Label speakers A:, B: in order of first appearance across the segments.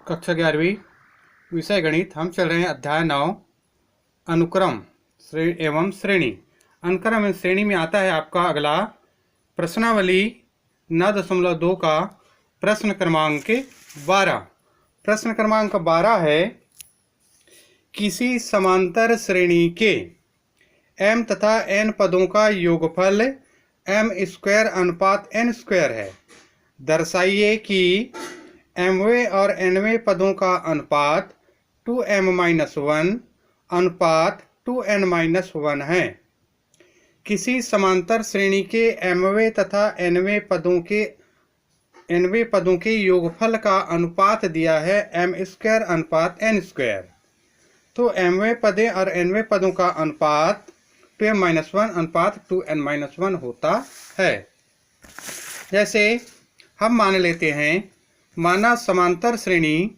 A: कक्षा 11वीं विषय गणित। हम चल रहे हैं अध्याय 9 अनुक्रम एवं श्रेणी। अनुक्रम एवं श्रेणी में आता है आपका अगला प्रश्नावली 9.2 का प्रश्न क्रमांक 12। प्रश्न क्रमांक 12 है किसी समांतर श्रेणी के m तथा n पदों का योगफल m² अनुपात n² है। दर्शाइए कि mवें और nवें पदों का अनुपात 2m-1 अनुपात 2n-1 है। किसी समांतर श्रेणी के mवें तथा nवें पदों के योगफल का अनुपात दिया है m² अनुपात n²। तो mवें पदे और nवें पदों का अनुपात 2m-1 अनुपात 2n-1 होता है। जैसे हम मान लेते हैं, माना समांतर श्रेणी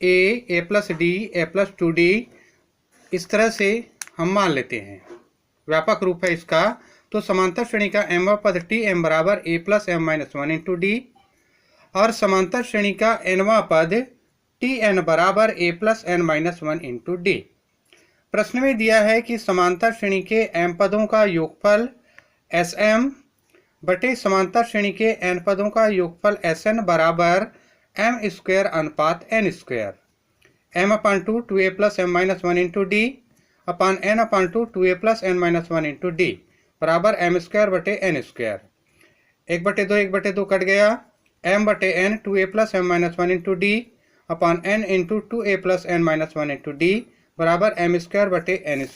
A: a + d a + 2d, इस तरह से हम मान लेते हैं। व्यापक रूप है इसका। तो समांतर श्रेणी का mवां पद tm बराबर a + m-1 × d और समांतर श्रेणी का nवां पद tn बराबर a + n-1 × d। प्रश्न में दिया है कि समांतर श्रेणी के m पदों का योगफल sm बटे समांतर श्रेणी के n पदों का योगफल sn बराबर m² अनुपात n²। m/2 2a + m-1 × d अपान n/2 2a + n-1 × d बराबर m² बटे n²। 1/2 1/2 कट गया। m बटे n 2a + m-1 × d अपान n × 2a + n-1 × d बराबर m² बटे n²।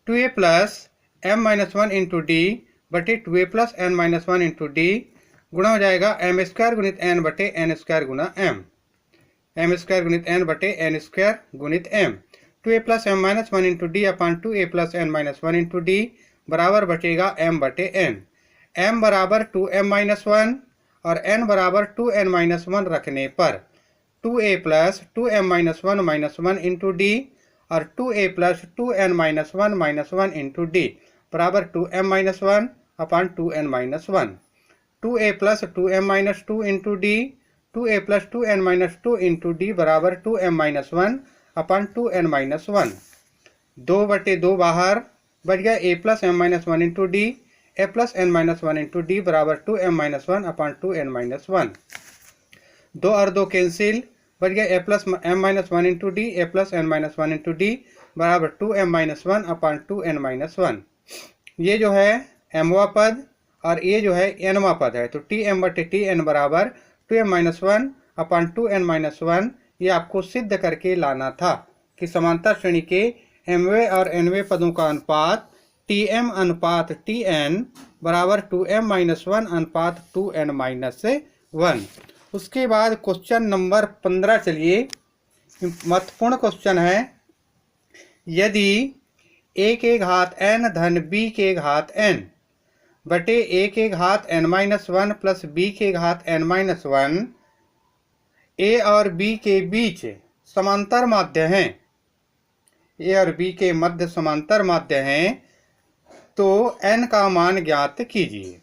A: 2a + m-1 × d बटे 2a + n-1 × d गुणा हो जाएगा m² गुणित n बटे n² गुणा m। m² गुणित n बटे n² गुणित m। 2a + m-1 × d अपान 2a + n-1 × d बराबर बचेगा m बटे n। m बराबर 2m-1 और n बराबर 2n-1 रखने पर 2a + 2m-1 × d और 2a + 2n-1 × d बराबर 2m-1 अपान 2n-1। 2a + 2m-2 × d 2a + 2n-2 × d बराबर 2m-1 अपान 2n-1। 2/2 बाहर बच गया a + m-1 × d a + n-1 × d बराबर 2m-1 अपान 2n-1। 2 और 2 कैंसिल, बच गया a + m-1 × d a + n-1 × d बराबर 2m-1 अपान 2n-1। ये जो है mवां पद और ये जो है nवां पद है। तो tm बटे tn बराबर 2m-1 अपान 2n-1। ये आपको सिद्ध करके लाना था कि समांतर श्रेणी के mवें और nवें पदों का अनुपात tm अनुपात tn बराबर 2m-1 अनुपात 2n-1। उसके बाद क्वेश्चन नंबर 15 चलिए, महत्वपूर्ण क्वेश्चन है। यदि a के घात n धन b के घात n बटे a के घात n-1 प्लस b के घात n-1 a और b के बीच समांतर माध्य हैं, a और b के मध्य समांतर माध्य हैं, तो n का मान ज्ञात कीजिए।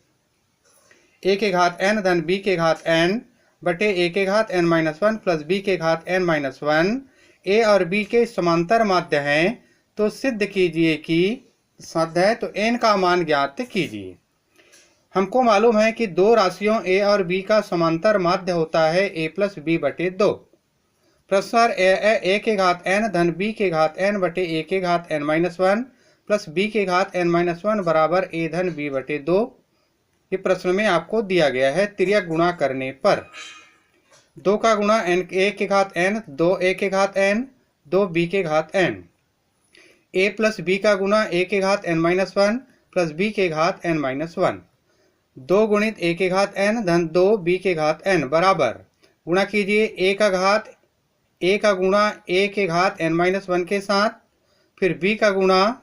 A: a के घात n धन b के घात n बटे a के घात n-1 प्लस b के घात n-1 a और b के समांतर माध्य हैं, तो सिद्ध कीजिए कि साध्य है। तो n का मान ज्ञात कीजिए। हमको मालूम है कि दो राशियों a और b का समांतर माध्य होता है a + b बटे 2। प्रश्न a के घात n धन b के घात n बटे a के घात n-1 प्लस b के घात n-1 बराबर a धन b बटे 2। ये प्रश्न में आपको दिया गया है। तिर्यक गुणा करने पर 2 का गुणा a के घात n 2a के घात n 2b के घात n, a प्लस b का गुणा a के घात n-1 प्लस b के घात n-1, 2 गुणित a के घात n धन 2b के घात n बराबर गुणा कीजिए a का गुणा a के घात n-1 के साथ, फिर b का गुणा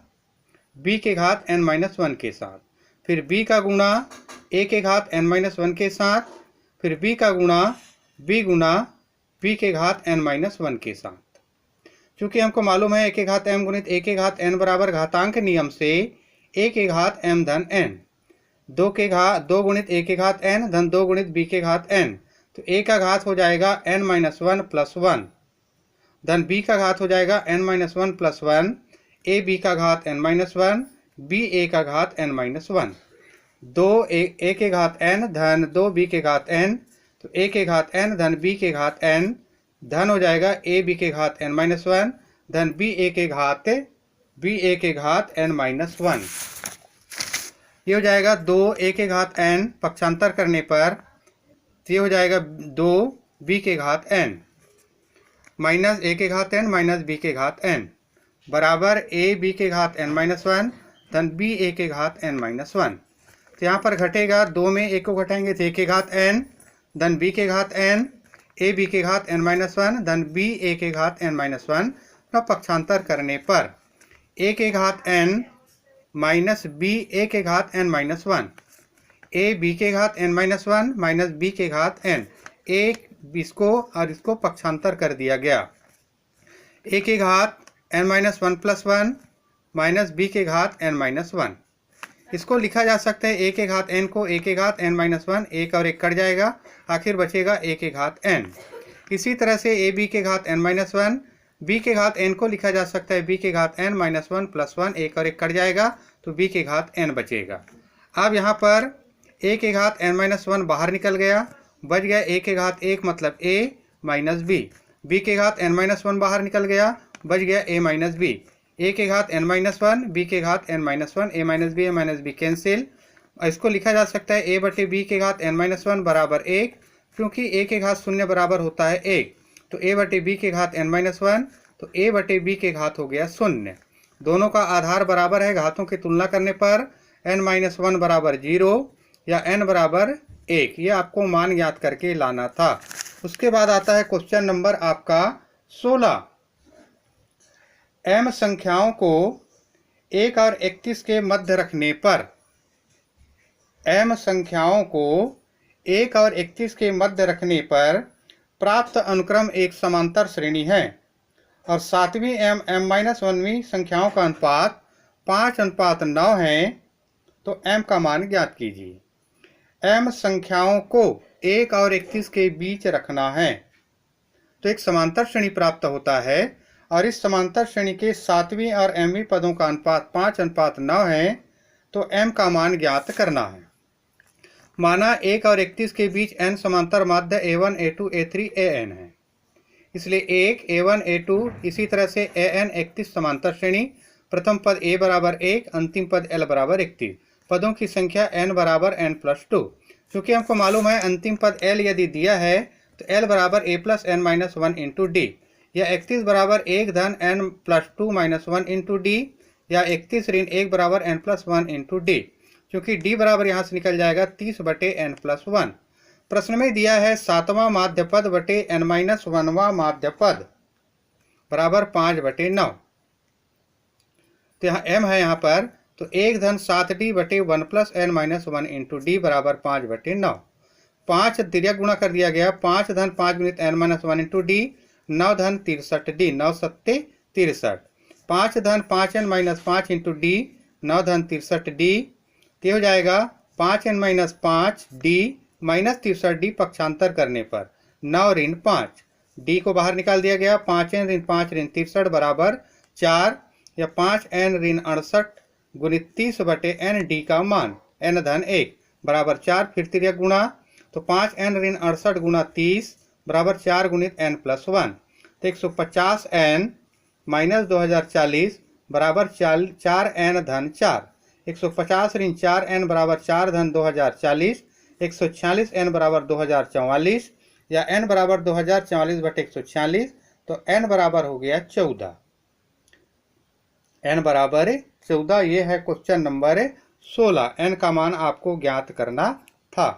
A: b के घात n-1 के साथ, फिर b का गुणा a के घात n-1 के साथ, फिर b का गुणा b के घात n-1 के साथ। चूँकि हमको मालूम है a के घात m गुणित a के घात n बराबर घातांक नियम से a के घात m धन n, 2 गुणित a के घात n धन 2 गुणित b के घात n, तो a का घात हो जाएगा n-1 प्लस 1, धन b का घात हो जाएगा n-1 प्लस 1, a b का घात n-1, b a का घात n-1, 2 a के घात n धन 2b के घात n, तो a के घात n धन b के घात n, धन हो जाएगा a b के घात n-1 धन b a के घात n-1। ये हो जाएगा 2a के घात n, पक्षांतर करने पर ये हो जाएगा 2b के घात n माइनस a के घात n माइनस b के घात n बराबर a b के घात n-1 धन b a के घात n-1। तो यहाँ पर घटेगा, 2 में a को घटाएंगे तो a के घात n धन b के घात n, a b के घात n-1 धन b a के घात n-1 का पक्षांतर करने पर a के घात n माइनस b a के घात n-1, a b के घात n-1 माइनस b के घात n, एक इसको और इसको पक्षांतर कर दिया गया। a के घात n-1 प्लस 1 माइनस b के घात n-1, इसको लिखा जा सकता है a के घात n को a के घात n-1, एक और एक कट जाएगा, आखिर बचेगा a के घात n। इसी तरह से a b के घात n-1, b के घात n को लिखा जा सकता है b के घात n-1 प्लस 1, एक और एक कट जाएगा तो b के घात n बचेगा। अब यहाँ पर a के घात n-1 बाहर निकल गया, बच गया a के घात 1 मतलब a माइनस b, b के घात n-1 बाहर निकल गया, बच गया a माइनस b, a के घात n-1 b के घात n-1, a minus b cancel. इसको लिखा जा सकता है a बटे b के घात n-1 बराबर 1, क्योंकि a के घात 0 बराबर होता है 1, तो a बटे b के घात n-1, तो a बटे b के घात हो गया 0। दोनों का आधार बराबर है, घातों की तुलना करने पर n-1 बराबर 0 या n बराबर 1, ये आपको मान याद करके लाना था। उसके बाद आता है क्वेश्चन नंबर आपका 16। m संख्याओं को 1 और 31 के मध्य रखने पर, m संख्याओं को 1 और 31 के मध्य रखने पर प्राप्त अनुक्रम एक समांतर श्रेणी है और 7वीं एवं m-1वीं संख्याओं का अनुपात 5:9 है, तो m का मान ज्ञात कीजिए। m संख्याओं को 1 और 31 के बीच रखना है तो एक समांतर श्रेणी प्राप्त होता है और इस समांतर श्रेणी के 7वीं और mवीं पदों का अनुपात 5:9 है, तो m का मान ज्ञात करना है। माना 1 और 31 के बीच n समांतर माध्य a1 a2 a3 an है, इसलिए 1 a1 a2 इसी तरह से an 31 समांतर श्रेणी, प्रथम पद a बराबर 1, अंतिम पद l बराबर 31, पदों की संख्या n बराबर n प्लस 2। क्योंकि हमको मालूम है अंतिम पद l यदि दिया है तो l बराबर a plus n minus 1 into D, या 31 बराबर 1 धन n plus 2 minus 1 into D, या 31 ऋण 1 बराबर n प्लस 1 इंटू डी, क्योंकि d बराबर यहाँ से निकल जाएगा 30 बटे n प्लस 1। प्रश्न में दिया है 7वां माध्य पद बटे n-1वां माध्य पद बराबर 5/9, तो यहाँ m है यहाँ पर, तो 1 धन 7d बटे 1 प्लस n-1 इंटू डी बराबर 5/9। 5 तिर्यक गुणा कर दिया गया, 5 धन 5 गुणित n-1 इंटू डी, 9 धन 63d, 9 सत्ते 63, 5 धन 5n-5 इंटू डी, 9 धन 63d, ये हो जाएगा 5n-5d माइनस 63d, पक्षांतर करने पर 9 ऋण 5, d को बाहर निकाल दिया गया, 5n ऋण 5 ऋण 63 बराबर 4, या 5n ऋण 68 गुणित 30 बटे n d का मान n धन 1 बराबर 4, फिर तिर्यक गुणा, तो 5n ऋण 68 गुणा 30 बराबर 4 गुणित n प्लस 1, तो 150n माइनस 2040 बराबर 4n धन 4, 150 ऋण 4n बराबर 4 धन 2040, 146n बराबर 2044, या n बराबर 2044 बटे 146, तो n बराबर हो गया 14, n बराबर 14। ये है क्वेश्चन नंबर 16, n का मान आपको ज्ञात करना था।